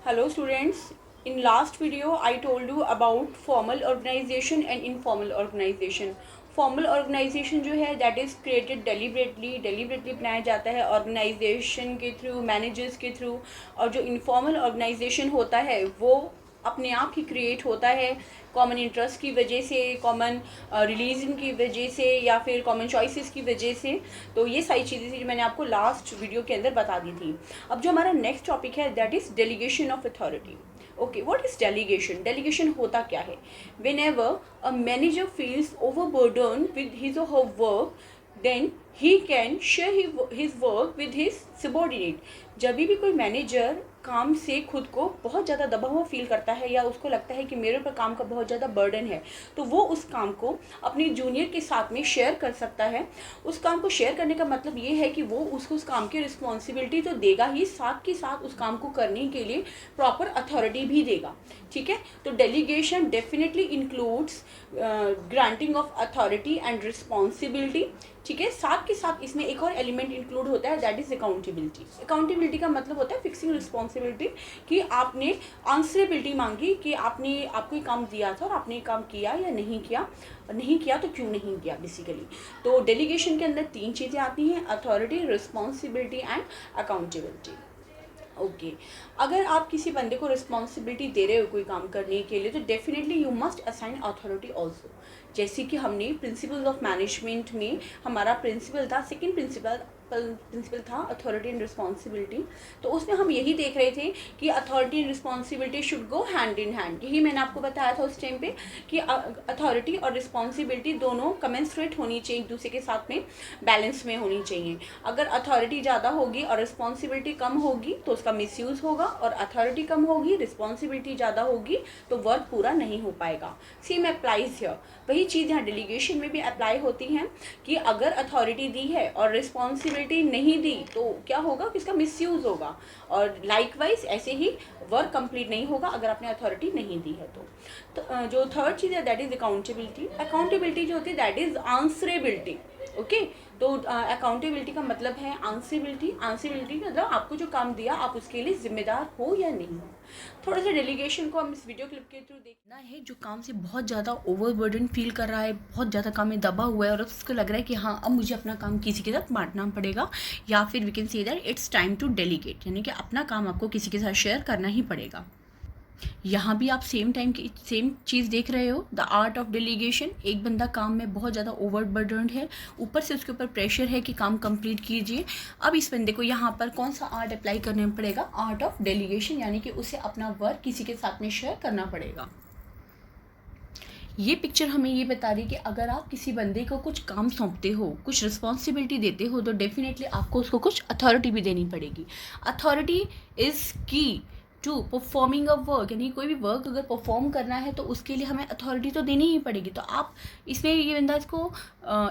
Hello students, in last video I told you about formal organization and informal organization. Formal organization जो है that is created deliberately बनाया जाता है organisation के through, managers के through, और जो इनफॉर्मल ऑर्गेनाइजेशन होता है वो अपने आप ही क्रिएट होता है कॉमन इंटरेस्ट की वजह से, कॉमन रिलीजन की वजह से, या फिर कॉमन चॉइसेस की वजह से। तो ये सारी चीज़ें थी जो मैंने आपको लास्ट वीडियो के अंदर बता दी थी। अब जो हमारा नेक्स्ट टॉपिक है that is delegation of authority. Okay, what is delegation? Delegation होता क्या है? whenever a manager feels overburdened with his or her work, then he can share his work with his subordinate. जब भी कोई manager काम से खुद को बहुत ज़्यादा दबा हुआ फील करता है या उसको लगता है कि मेरे ऊपर काम का बहुत ज़्यादा बर्डन है, तो वो उस काम को अपने जूनियर के साथ में शेयर कर सकता है। उस काम को शेयर करने का मतलब ये है कि वो उसको उस काम की रिस्पॉन्सिबिलिटी तो देगा ही, साथ के साथ उस काम को करने के लिए प्रॉपर अथॉरिटी भी देगा। ठीक है, तो delegation definitely includes granting of authority and responsibility. ठीक है, साथ के साथ इसमें एक और एलिमेंट इंक्लूड होता है दैट इज़ अकाउंटेबिलिटी। अकाउंटेबिलिटी का मतलब होता है फिक्सिंग रिस्पॉन्सिबिलिटी, कि आपने आंसरेबिलिटी मांगी कि आपको ये काम दिया था और आपने ये काम किया या नहीं किया तो क्यों नहीं किया बेसिकली। तो डेलीगेशन के अंदर 3 चीज़ें आती हैं: authority, responsibility and accountability. Okay, अगर आप किसी बंदे को रिस्पॉन्सिबिलिटी दे रहे हो कोई काम करने के लिए, तो definitely you must assign authority also. जैसे कि हमने प्रिंसिपल्स ऑफ मैनेजमेंट में हमारा प्रिंसिपल था, सेकेंड प्रिंसिपल था अथॉरिटी एंड रिस्पॉन्सिबिलिटी। तो उसमें हम यही देख रहे थे कि authority and responsibility should go hand in hand. यही मैंने आपको बताया था उस टाइम पे कि अथॉरिटी और रिस्पॉन्सिबिलिटी दोनों कमेंसरेट होनी चाहिए, एक दूसरे के साथ में बैलेंस में होनी चाहिए। अगर अथॉरिटी ज़्यादा होगी और रिस्पॉन्सिबिलिटी कम होगी तो उसका मिसयूज़ होगा, और अथॉरिटी कम होगी, रिस्पॉन्सिबिलिटी ज़्यादा होगी तो वर्क पूरा नहीं हो पाएगा। Same applies here. वही चीज़ यहाँ डेलीगेशन में भी अप्लाई होती हैं कि अगर अथॉरिटी दी है और रिस्पॉन्सिबिलिटी नहीं दी तो क्या होगा कि इसका मिसयूज़ होगा, और लाइकवाइज ऐसे ही वर्क कंप्लीट नहीं होगा अगर आपने अथॉरिटी नहीं दी है तो जो थर्ड चीज़ है दैट इज़ अकाउंटेबिलिटी। अकाउंटेबिलिटी जो होती है दैट इज़ आंसरेबिलिटी। ओके, तो अकाउंटेबिलिटी का मतलब है आंसरेबिलिटी। आंसरेबिलिटी का मतलब आपको जो काम दिया आप उसके लिए जिम्मेदार हो या नहीं हो। थोड़ा सा डेलीगेशन को हम इस वीडियो क्लिप के थ्रू देखना है। जो काम से बहुत ज़्यादा ओवरबर्डन फील कर रहा है, बहुत ज़्यादा काम में दबा हुआ है और उसको लग रहा है कि हाँ अब मुझे अपना काम किसी के साथ बांटना पड़ेगा, या फिर we can say that it's time to delegate, यानी कि अपना काम आपको किसी के साथ शेयर करना ही पड़ेगा। यहाँ भी आप सेम चीज़ देख रहे हो, द आर्ट ऑफ डेलीगेशन। एक बंदा काम में बहुत ज़्यादा ओवरबर्डन्ड है, ऊपर से उसके ऊपर प्रेशर है कि काम कंप्लीट कीजिए। अब इस बंदे को यहाँ पर कौन सा आर्ट अप्लाई करना पड़ेगा? आर्ट ऑफ डेलीगेशन, यानी कि उसे अपना वर्क किसी के साथ में शेयर करना पड़ेगा। ये पिक्चर हमें ये बता रही है कि अगर आप किसी बंदे को कुछ काम सौंपते हो, कुछ रिस्पॉन्सिबिलिटी देते हो, तो डेफिनेटली आपको उसको कुछ अथॉरिटी भी देनी पड़ेगी। अथॉरिटी इज़ की टू परफॉर्मिंग अ वर्क, यानी कोई भी वर्क अगर परफॉर्म करना है तो उसके लिए हमें अथॉरिटी तो देनी ही पड़ेगी। तो आप इसमें ये बंदा इसको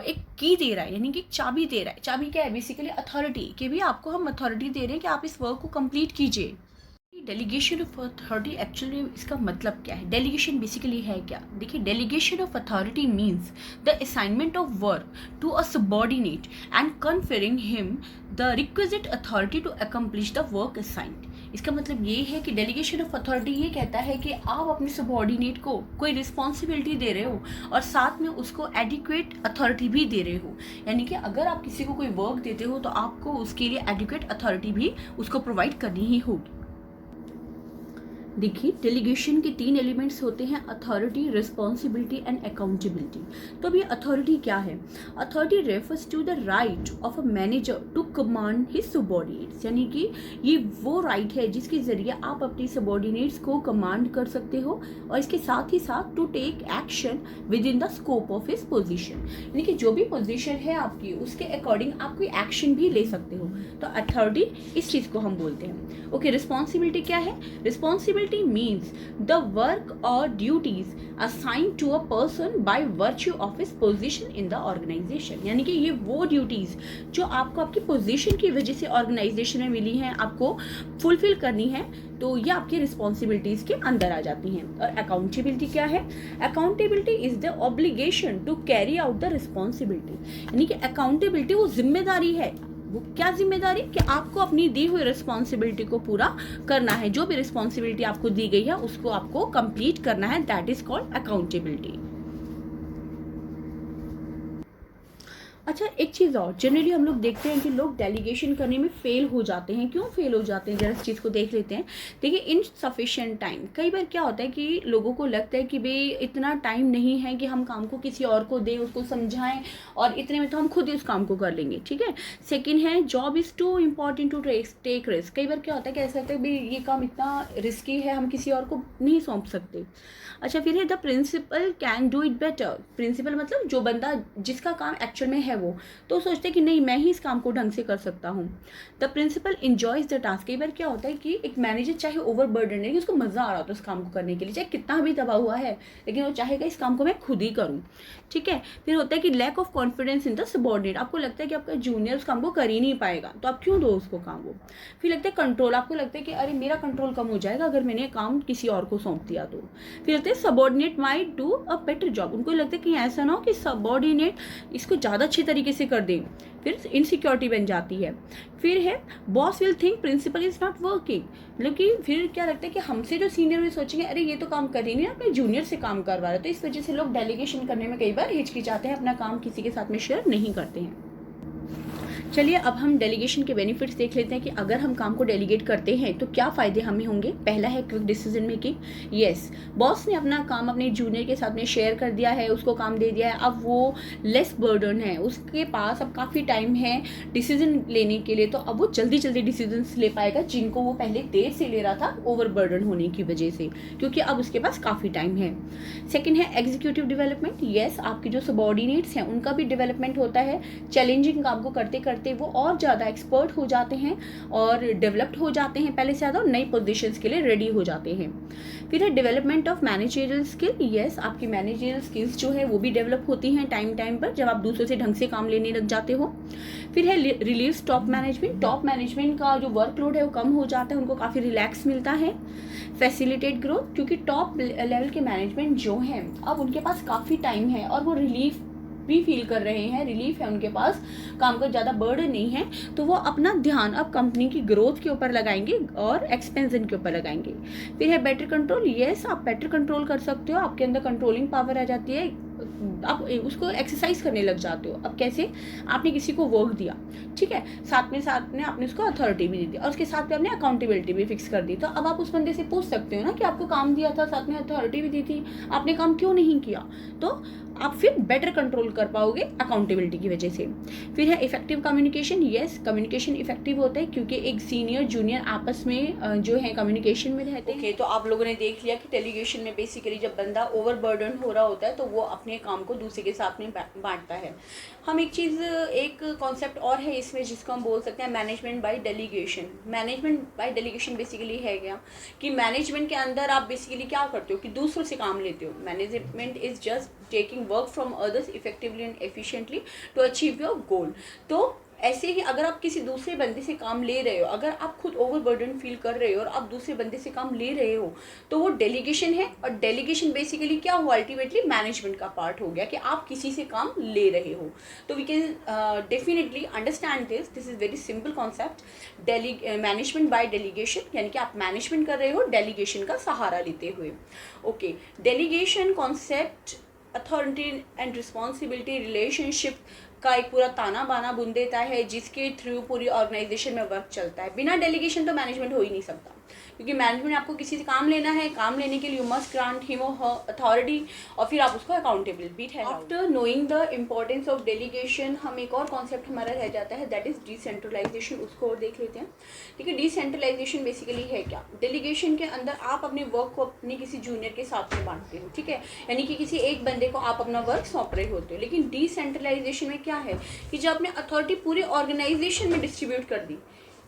एक की दे रहा है, यानी कि चाबी दे रहा है। चाबी क्या है? बेसिकली अथॉरिटी, कि भी आपको हम अथॉरिटी दे रहे हैं कि आप इस वर्क को कंप्लीट कीजिए। डेलीगेशन ऑफ अथॉरिटी एक्चुअली इसका मतलब क्या है? डेलीगेशन बेसिकली है क्या? देखिए, delegation of authority means the assignment of work to a subordinate and conferring him the requisite authority to accomplish the work assigned. इसका मतलब ये है कि डेलीगेशन ऑफ अथॉरिटी ये कहता है कि आप अपने सबॉर्डिनेट को कोई रिस्पॉन्सिबिलिटी दे रहे हो और साथ में उसको एडिक्वेट अथॉरिटी भी दे रहे हो। यानी कि अगर आप किसी को कोई वर्क देते हो तो आपको उसके लिए एडिक्वेट अथॉरिटी भी उसको प्रोवाइड करनी ही होगी। देखिए, डेलीगेशन के 3 एलिमेंट्स होते हैं: अथॉरिटी, रिस्पॉन्सिबिलिटी एंड अकाउंटेबिलिटी। तो अभी अथॉरिटी क्या है? Authority refers to the right of a manager to command his subordinates, यानी कि ये वो राइट है जिसके जरिए आप अपने सबॉर्डिनेट्स को कमांड कर सकते हो, और इसके साथ ही साथ to take action within the scope of his position, यानी कि जो भी पोजिशन है आपकी उसके अकॉर्डिंग आप कोई एक्शन भी ले सकते हो। तो अथॉरिटी इस चीज़ को हम बोलते हैं। ओके, रिस्पॉन्सिबिलिटी क्या है? Responsibility means the work or duties assigned to a person by virtue of his position in the organization, यानी कि ये वो ड्यूटीज जो आपको आपकी पोजीशन की वजह से ऑर्गेनाइजेशन में मिली हैं, आपको फुलफिल करनी है, तो ये आपकी रिस्पॉन्सिबिलिटीज के अंदर आ जाती हैं। और अकाउंटेबिलिटी क्या है? Accountability is the obligation to carry out the responsibility, यानी कि अकाउंटेबिलिटी वो जिम्मेदारी है वो क्या जिम्मेदारी कि आपको अपनी दी हुई रिस्पॉन्सिबिलिटी को पूरा करना है, जो भी रिस्पॉन्सिबिलिटी आपको दी गई है उसको आपको कंप्लीट करना है, दैट इज कॉल्ड अकाउंटेबिलिटी। अच्छा, एक चीज़ और, जनरली हम लोग देखते हैं कि लोग डेलीगेशन करने में फेल हो जाते हैं। क्यों फेल हो जाते हैं, जरा इस चीज़ को देख लेते हैं। देखिए, इनसफिशिएंट टाइम, कई बार क्या होता है कि लोगों को लगता है कि भाई इतना टाइम नहीं है कि हम काम को किसी और को दें, उसको समझाएं और इतने में तो हम खुद ही उस काम को कर लेंगे, ठीक है। सेकेंड है, job is too important to take risk. कई बार क्या होता है कि ऐसा लगता है भाई ये काम इतना रिस्की है, हम किसी और को नहीं सौंप सकते। अच्छा, फिर है the principal can do it better. Principal मतलब जो बंदा जिसका काम एक्चुअल में है वो तो सोचते हैं कि नहीं, मैं ही इस काम को ढंग से कर सकता हूँ। The principal enjoys the task. कई बार क्या होता है कि एक मैनेजर चाहे ओवर बर्डन है कि उसको मज़ा आ रहा होता है उस काम को करने के लिए, चाहे कितना भी दबा हुआ है, लेकिन वो चाहेगा इस काम को मैं खुद ही करूँ, ठीक है। फिर होता है कि lack of confidence in the subordinate. आपको लगता है कि आपका जूनियर उस काम को कर ही नहीं पाएगा, तो आप क्यों दो उसको काम वो। फिर लगता है कंट्रोल, आपको लगता है कि अरे मेरा कंट्रोल कम हो जाएगा अगर मैंने काम किसी और को सौंप दिया तो। फिर लगता है subordinate might do a better job. उनको लगता है कि ऐसा ना हो कि सबॉर्डिनेट इसको ज़्यादा अच्छे तरीके से कर दें, फिर इनसिक्योरिटी बन जाती है। फिर है boss will think principal is not working. मतलब कि फिर क्या लगता है कि हमसे जो सीनियर भी सोचेंगे अरे ये तो काम कर ही नहीं, अपने जूनियर से काम करवा रहे। तो इस वजह से लोग डेलीगेशन करने में कई बार हिचकिचाते हैं, अपना काम किसी के साथ में शेयर नहीं करते हैं। चलिए, अब हम डेलीगेशन के बेनिफिट्स देख लेते हैं कि अगर हम काम को डेलीगेट करते हैं तो क्या फ़ायदे हमें होंगे। पहला है quick decision making. Yes, boss ने अपना काम अपने जूनियर के साथ में शेयर कर दिया है, उसको काम दे दिया है, अब वो लेस बर्डन है, उसके पास अब काफ़ी टाइम है डिसीजन लेने के लिए, तो अब वो जल्दी जल्दी डिसीजन ले पाएगा जिनको वो पहले देर से ले रहा था ओवर बर्डन होने की वजह से, क्योंकि अब उसके पास काफ़ी टाइम है। सेकेंड है एग्जीक्यूटिव डेवलपमेंट। यस, आपके जो सबॉर्डिनेट्स हैं उनका भी डेवलपमेंट होता है। चैलेंजिंग काम को करते करते वो और ज़्यादा एक्सपर्ट हो जाते हैं और डेवलप्ड हो जाते हैं पहले से ज़्यादा, और नई पोजीशंस के लिए रेडी हो जाते हैं। फिर है development of managerial skill. Yes, आपकी मैनेजरियल स्किल्स जो है वो भी डेवलप होती हैं टाइम टाइम पर, जब आप दूसरों से ढंग से काम लेने लग जाते हो। फिर है relieves top management. Top management का जो वर्कलोड है वो कम हो जाता है, उनको काफ़ी रिलैक्स मिलता है। फैसिलिटेट ग्रोथ, क्योंकि टॉप लेवल के मैनेजमेंट जो हैं अब उनके पास काफ़ी टाइम है और वो रिलीफ भी फील कर रहे हैं, रिलीफ है उनके पास, काम का ज़्यादा बर्डन नहीं है, तो वो अपना ध्यान अब कंपनी की ग्रोथ के ऊपर लगाएंगे और एक्सपेंशन के ऊपर लगाएंगे। फिर है बेटर कंट्रोल। यस, आप बेटर कंट्रोल कर सकते हो, आपके अंदर कंट्रोलिंग पावर आ जाती है, आप उसको एक्सरसाइज करने लग जाते हो। अब कैसे, आपने किसी को वर्क दिया, ठीक है, साथ में आपने उसको अथॉरिटी भी दी और उसके साथ में आपने अकाउंटेबिलिटी भी फिक्स कर दी, तो अब आप उस बंदे से पूछ सकते हो ना कि आपको काम दिया था, साथ में अथॉरिटी भी दी थी, आपने काम क्यों नहीं किया, तो आप फिर बेटर कंट्रोल कर पाओगे अकाउंटेबिलिटी की वजह से। फिर है effective communication. Yes, communication effective होता है क्योंकि एक सीनियर जूनियर आपस में जो है कम्युनिकेशन में रहते हैं। तो आप लोगों ने देख लिया कि डेलीगेशन में बेसिकली जब बंदा ओवर बर्डन हो रहा होता है तो वो अपने काम को दूसरे के साथ में बांटता है। हम एक कॉन्सेप्ट और है इसमें जिसको हम बोल सकते हैं management by delegation. Management by delegation basically है क्या कि मैनेजमेंट के अंदर आप बेसिकली क्या करते हो कि दूसरों से काम लेते हो। Management is just taking work from others effectively and efficiently to achieve your goal. तो ऐसे ही अगर आप किसी दूसरे बंदे से काम ले रहे हो, अगर आप खुद ओवर बर्डन फील कर रहे हो और आप दूसरे बंदे से काम ले रहे हो, तो वो डेलीगेशन है। और डेलीगेशन बेसिकली क्या हुआ, अल्टीमेटली मैनेजमेंट का पार्ट हो गया कि आप किसी से काम ले रहे हो। तो we can definitely understand this is very simple concept, management by delegation, यानी कि आप मैनेजमेंट कर रहे हो डेलीगेशन का सहारा लेते हुए। Okay, delegation concept authority and responsibility relationship का एक पूरा ताना बाना बुन देता है, जिसके थ्रू पूरी ऑर्गेनाइजेशन में वर्क चलता है। बिना डेलीगेशन तो मैनेजमेंट हो ही नहीं सकता, क्योंकि मैनेजमेंट आपको किसी से काम लेना है, काम लेने के लिए यू मस्ट ग्रांट हिम और हर अथॉरिटी, और फिर आप उसको अकाउंटेबल भी ठहराओ। After knowing the importance of delegation, हम एक और कॉन्सेप्ट हमारा रह जाता है, दैट इज डिसेंट्रलाइजेशन। उसको और देख लेते हैं। देखिए, डिसेंट्रलाइजेशन बेसिकली है क्या, डेलीगेशन के अंदर आप अपने वर्क को अपने किसी जूनियर के साथ में बांटते हो, ठीक है, यानी कि किसी एक बंदे को आप अपना वर्क सौंप रहे होते हो। लेकिन डिसेंट्रलाइजेशन में क्या है कि जब आपने अथॉरिटी पूरी ऑर्गेनाइजेशन में डिस्ट्रीब्यूट कर दी,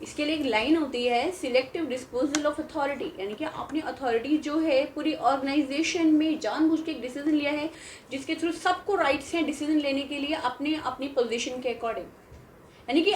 इसके लिए एक लाइन होती है सिलेक्टिव डिस्पोजल ऑफ अथॉरिटी, यानी कि आपने अथॉरिटी जो है पूरी ऑर्गेनाइजेशन में जानबूझ के एक डिसीजन लिया है जिसके थ्रू सबको राइट्स हैं डिसीजन लेने के लिए अपने अपनी पोजीशन के अकॉर्डिंग। यानी कि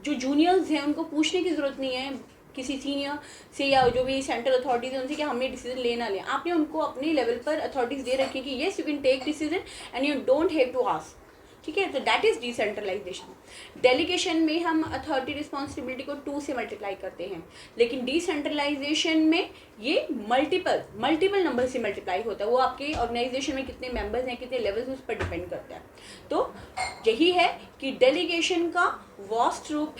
जो जूनियर्स हैं उनको पूछने की ज़रूरत नहीं है किसी सीनियर से या जो भी सेंट्रल अथॉरिटीज हैं उनसे कि हमने डिसीजन लेना लें। आपने उनको अपने लेवल पर अथॉरिटीज़ दे रखी कि yes you can take decision and you don't have to ask. ठीक है, तो दैट इज डिसेंट्रलाइजेशन। डेलीगेशन में हम अथॉरिटी रिस्पॉन्सिबिलिटी को 2 से मल्टीप्लाई करते हैं, लेकिन डिसेंट्रलाइजेशन में ये मल्टीपल नंबर से मल्टीप्लाई होता है। वो आपके ऑर्गेनाइजेशन में कितने मेंबर्स हैं, कितने लेवल्स, उस पर डिपेंड करता है। तो यही है कि डेलीगेशन का वास्ट रूप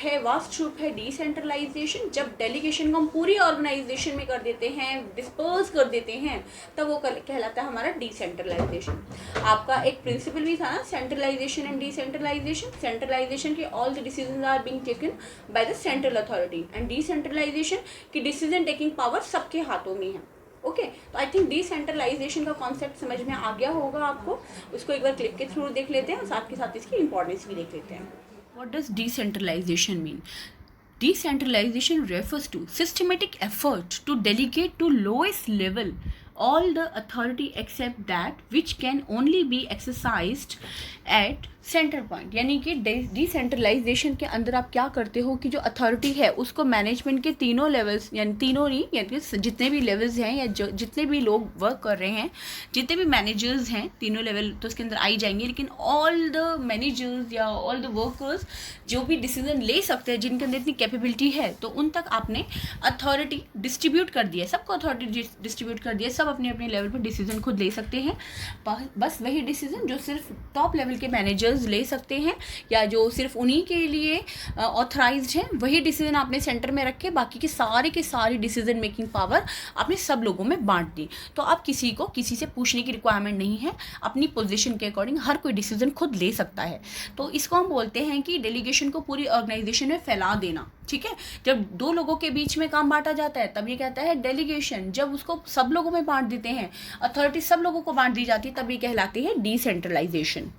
है डिसेंट्रलाइजेशन। जब डेलीगेशन को हम पूरी ऑर्गेनाइजेशन में कर देते हैं, डिस्पर्स कर देते हैं, तब वो कहलाता है हमारा डिसेंट्रलाइजेशन। आपका एक प्रिंसिपल भी था ना, सेंट्रलाइजेशन एंड डिसेंट्रलाइजेशन। सेंट्रलाइजेशन के all the decisions are being taken by the central authority, and decentralization की डिसीजन टेकिंग पावर सबके हाथों में है। ओके, तो आई थिंक डिसेंट्रलाइजेशन का कॉन्सेप्ट समझ में आ गया होगा आपको। उसको एक बार क्लिप के थ्रू देख लेते हैं और साथ के साथ इसकी इंपॉर्टेंस भी देख लेते हैं। What does decentralization mean? Decentralization refers to systematic effort to delegate to lowest level all the authority except that which can only be exercised at centre point. यानी कि डिसेंट्रलाइजेशन के अंदर आप क्या करते हो कि जो अथॉरिटी है उसको मैनेजमेंट के तीनों लेवल्स, यानी तीनों नहीं, यानी जितने भी लेवल्स हैं या जितने भी लोग वर्क कर रहे हैं, जितने भी मैनेजर्स हैं, तीनों लेवल तो उसके अंदर आई जाएंगे, लेकिन ऑल द मैनेजर्स या ऑल द वर्कर्स जो भी डिसीजन ले सकते हैं, जिनके अंदर इतनी कैपेबिलिटी है, तो उन तक आपने अथॉरिटी डिस्ट्रीब्यूट कर दिया है, सबको अथॉरिटी डिस्ट्रीब्यूट कर दिया है, सब अपने अपने लेवल पर डिसीजन खुद ले सकते हैं। बस वही डिसीजन जो सिर्फ टॉप लेवल के मैनेजर ले सकते हैं या जो सिर्फ उन्हीं के लिए ऑथराइज्ड है, वही डिसीजन आपने सेंटर में रखे, बाकी के सारी डिसीजन मेकिंग पावर आपने सब लोगों में बांट दी। तो अब किसी से पूछने की रिक्वायरमेंट नहीं है, अपनी पोजीशन के अकॉर्डिंग हर कोई डिसीजन खुद ले सकता है। तो इसको हम बोलते हैं कि डेलीगेशन को पूरी ऑर्गेनाइजेशन में फैला देना। ठीक है, जब 2 लोगों के बीच में काम बांटा जाता है तब ये कहता है डेलीगेशन। जब उसको सब लोगों में बांट देते हैं, अथॉरिटी सब लोगों को बांट दी जाती है, तब ये कहलाती है decentralisation.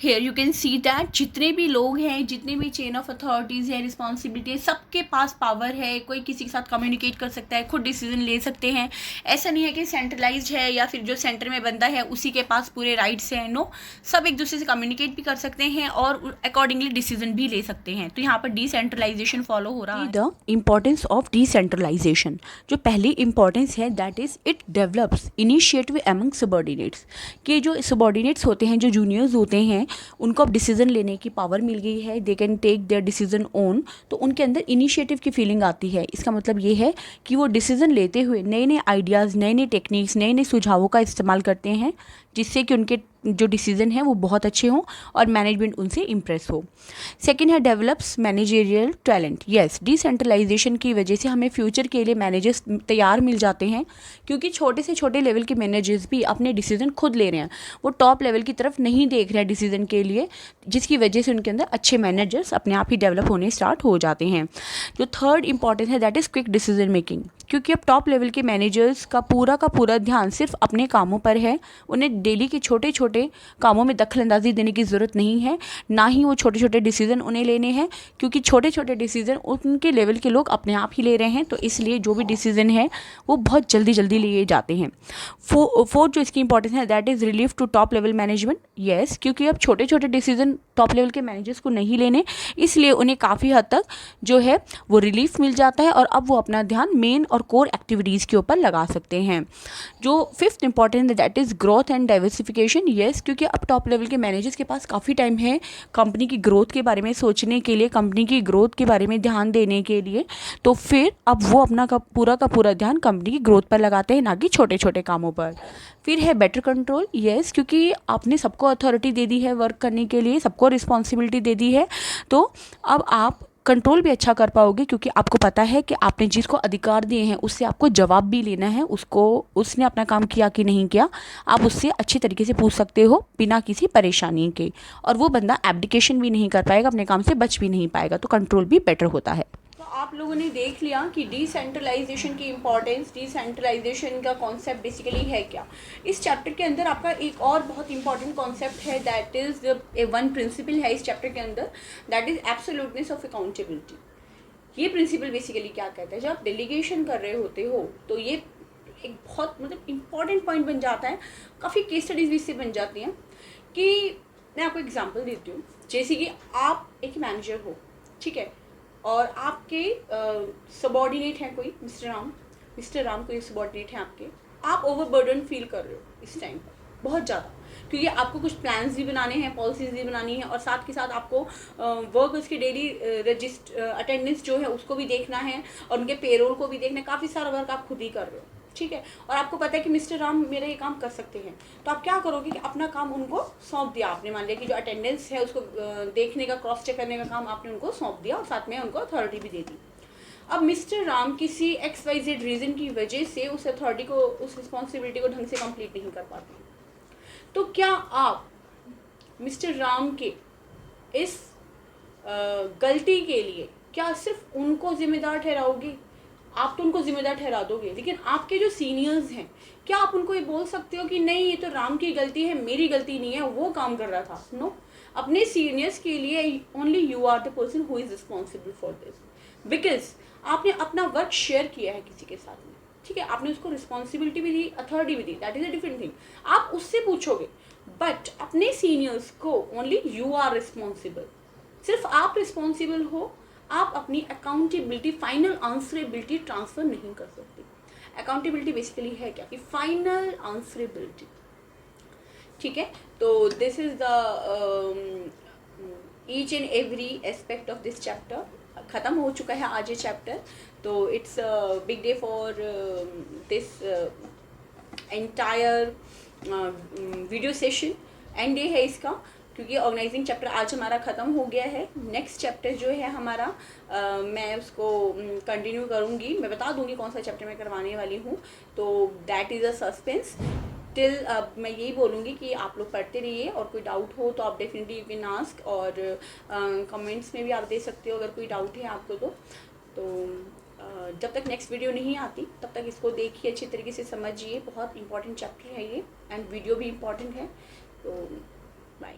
Here you can see that जितने भी लोग हैं, जितने भी चेन ऑफ अथॉरिटीज़ है, रिस्पॉन्सिबिलिटी है, सबके पास पावर है, कोई किसी के साथ कम्युनिकेट कर सकता है, खुद डिसीजन ले सकते हैं। ऐसा नहीं है कि सेंट्रलाइज्ड है या फिर जो सेंटर में बंदा है उसी के पास पूरे राइट्स हैं। नो, सब एक दूसरे से कम्युनिकेट भी कर सकते हैं और अकॉर्डिंगली डिसीजन भी ले सकते हैं। तो यहाँ पर डिसेंट्रलाइजेशन फॉलो हो रहा है। द इम्पॉर्टेंस ऑफ डिसेंट्रलाइजेशन, जो पहली इंपॉर्टेंस है that is it develops initiative among subordinates. कि जो सबॉर्डिनेट्स होते हैं, जो जूनियर्स होते हैं, उनको अब डिसीजन लेने की पावर मिल गई है, they can take their decision own. तो उनके अंदर इनिशिएटिव की फीलिंग आती है। इसका मतलब ये है कि वो डिसीजन लेते हुए नए नए आइडियाज़, नए नए टेक्निक्स, नए नए सुझावों का इस्तेमाल करते हैं, जिससे कि उनके जो डिसीजन है वो बहुत अच्छे हों और मैनेजमेंट उनसे इम्प्रेस हो। सेकेंड है develops managerial talent. Yes, decentralization की वजह से हमें फ्यूचर के लिए मैनेजर्स तैयार मिल जाते हैं, क्योंकि छोटे से छोटे लेवल के मैनेजर्स भी अपने डिसीजन खुद ले रहे हैं, वो टॉप लेवल की तरफ नहीं देख रहे हैं डिसीजन के लिए, जिसकी वजह से उनके अंदर अच्छे मैनेजर्स अपने आप ही डेवलप होने स्टार्ट हो जाते हैं। जो थर्ड इंपॉर्टेंस है that is quick decision making, क्योंकि अब टॉप लेवल के मैनेजर्स का पूरा ध्यान सिर्फ अपने कामों पर है। उन्हें डेली के छोटे छोटे कामों में दखल अंदाजी देने की ज़रूरत नहीं है, ना ही वो छोटे छोटे डिसीजन उन्हें लेने हैं, क्योंकि छोटे छोटे डिसीजन उनके लेवल के लोग अपने आप ही ले रहे हैं। तो इसलिए जो भी डिसीजन है वो बहुत जल्दी जल्दी लिए जाते हैं। फोर्थ जो इसकी इंपॉर्टेंस है that is relief to top level management. Yes, क्योंकि अब छोटे छोटे डिसीजन टॉप लेवल के मैनेजर्स को नहीं लेने, इसलिए उन्हें काफ़ी हद तक जो है वो रिलीफ मिल जाता है और अब वो अपना ध्यान मेन और कोर एक्टिविटीज़ के ऊपर लगा सकते हैं। जो फिफ्थ इंपॉर्टेंट है that is growth and diversification. Yes, क्योंकि अब टॉप लेवल के मैनेजर्स के पास काफ़ी टाइम है कंपनी की ग्रोथ के बारे में सोचने के लिए, कंपनी की ग्रोथ के बारे में ध्यान देने के लिए। तो फिर अब वो अपना का पूरा ध्यान कंपनी की ग्रोथ पर लगाते हैं, ना कि छोटे छोटे कामों पर। फिर है बेटर कंट्रोल। यस, क्योंकि आपने सबको अथॉरिटी दे दी है वर्क करने के लिए, सबको रिस्पॉन्सिबिलिटी दे दी है, तो अब आप कंट्रोल भी अच्छा कर पाओगे, क्योंकि आपको पता है कि आपने जिसको अधिकार दिए हैं उससे आपको जवाब भी लेना है, उसने अपना काम किया कि नहीं किया, आप उससे अच्छी तरीके से पूछ सकते हो बिना किसी परेशानी के, और वो बंदा एब्डिकेशन भी नहीं कर पाएगा, अपने काम से बच भी नहीं पाएगा। तो कंट्रोल भी बेटर होता है। तो आप लोगों ने देख लिया कि डिसेंट्रलाइजेशन की इम्पॉर्टेंस, डिसेंट्रलाइजेशन का कॉन्सेप्ट बेसिकली है क्या। इस चैप्टर के अंदर आपका एक और बहुत इंपॉर्टेंट कॉन्सेप्ट है that is a one principle है इस चैप्टर के अंदर, that is absoluteness of accountability. ये प्रिंसिपल बेसिकली क्या कहता है, जब आप डेलीगेशन कर रहे होते हो तो ये एक बहुत मतलब इम्पॉर्टेंट पॉइंट बन जाता है। काफ़ी केस स्टडीज़ भी इससे बन जाती हैं। कि मैं आपको एग्जाम्पल देती हूँ, जैसे कि आप एक मैनेजर हो, ठीक है, और आपके सबॉर्डिनेट हैं कोई मिस्टर राम कोई सबॉर्डिनेट हैं आपके, आप ओवरबर्डन फील कर रहे हो इस टाइम पर, बहुत ज़्यादा, क्योंकि आपको कुछ प्लान्स भी बनाने हैं, पॉलिसीज़ भी बनानी है, और साथ के साथ आपको वर्कर्स की डेली अटेंडेंस जो है उसको भी देखना है, और उनके पेरोल को भी देखना है। काफ़ी सारा वर्क आप खुद ही कर रहे हो, ठीक है। और आपको पता है कि मिस्टर राम मेरा ये काम कर सकते हैं, तो आप क्या करोगे कि अपना काम उनको सौंप दिया आपने। मान लिया कि जो अटेंडेंस है उसको देखने का, क्रॉस चेक करने का काम आपने उनको सौंप दिया, और साथ में उनको अथॉरिटी भी दे दी। अब मिस्टर राम किसी XYZ रीज़न की वजह से उस अथॉरिटी को, उस रिस्पॉन्सिबिलिटी को ढंग से कंप्लीट नहीं कर पाते, तो क्या आप मिस्टर राम के इस गलती के लिए क्या सिर्फ उनको जिम्मेदार ठहराओगे? आप तो उनको जिम्मेदार ठहरा दोगे, लेकिन आपके जो सीनियर्स हैं, क्या आप उनको ये बोल सकते हो कि नहीं ये तो राम की गलती है, मेरी गलती नहीं है, वो काम कर रहा था? नो, अपने सीनियर्स के लिए only you are the person who is responsible for this, because आपने अपना वर्क शेयर किया है किसी के साथ में, ठीक है। आपने उसको रिस्पॉन्सिबिलिटी भी दी, अथॉरिटी भी दी, that is a different thing, आप उससे पूछोगे। बट अपने सीनियर्स को ओनली यू आर रिस्पॉन्सिबल, सिर्फ आप रिस्पॉन्सिबल हो। आप अपनी अकाउंटेबिलिटी, फाइनल आंसरेबिलिटी ट्रांसफ़र नहीं कर सकते। अकाउंटेबिलिटी बेसिकली है क्या कि फाइनल आंसरेबिलिटी, ठीक है। तो this is the each and every aspect of this chapter. ख़त्म हो चुका है आज ये चैप्टर, तो it's big day for this entire video session. And day है इसका, क्योंकि ऑर्गेनाइजिंग चैप्टर आज हमारा ख़त्म हो गया है। नेक्स्ट चैप्टर जो है हमारा मैं उसको कंटिन्यू करूँगी, मैं बता दूँगी कौन सा चैप्टर मैं करवाने वाली हूँ, तो that is a suspense till. मैं यही बोलूँगी कि आप लोग पढ़ते रहिए, और कोई डाउट हो तो आप डेफिनेटली यू कैन आस्क, और कमेंट्स में भी आप दे सकते हो अगर कोई डाउट है आपको तो जब तक नेक्स्ट वीडियो नहीं आती तब तक इसको देखिए, अच्छी तरीके से समझिए। बहुत इंपॉर्टेंट चैप्टर है ये, एंड वीडियो भी इम्पॉर्टेंट है। तो बाय।